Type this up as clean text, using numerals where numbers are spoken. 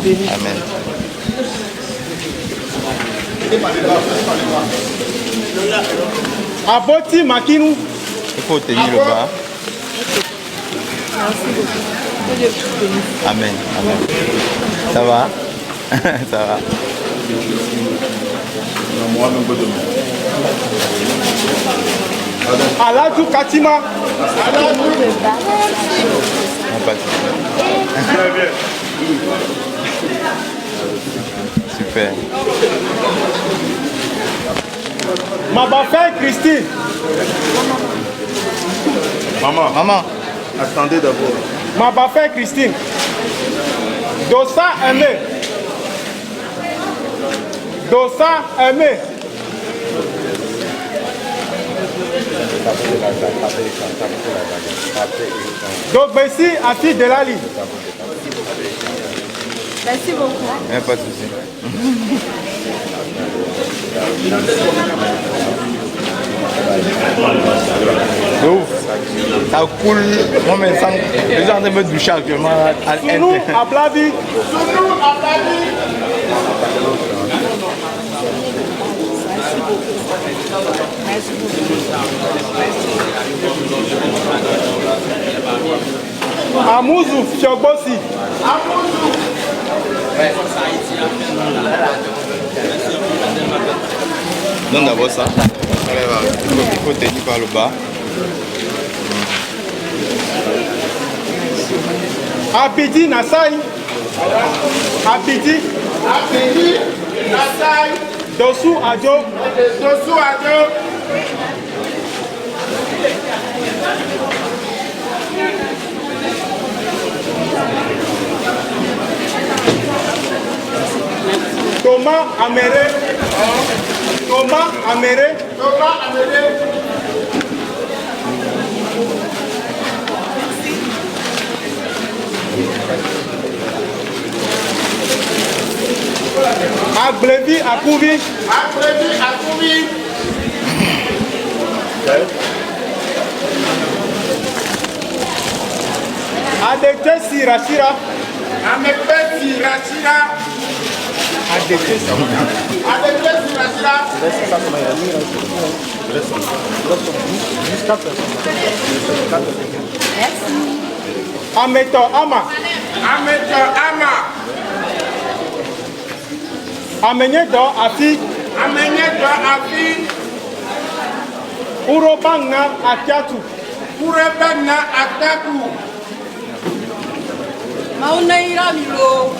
béni. Amen. Aboti Makinou. Il faut tenir le bas. Merci beaucoup. Que Dieu vous bénisse. Amen. Amen. Ça va? Ça va. Aladou Katima. Très bien. Super. Ma belle Christine. Maman. Attendez d'abord. Ma belle Christine. Dossa aimé. Dossa aimé. Donc, Bessie, Afi Delali. Merci beaucoup. Pas de souci. C'est ouf. Ça coule. Moi, mais ça, les gens me doucher actuellement à Sounou à Blavi. Merci beaucoup. Amouzou Fiogbosi. Donne d'abord ça. Il faut tenir par le bas. Abidi Nassai. Abidi Nassai. Dossou Adjo. Thomas Améré. Aglebi Akouvi. Adete Sirachira. Ameto Ama. Amenyedo Afi. Urobanga Akiatu. Mauna ira milo.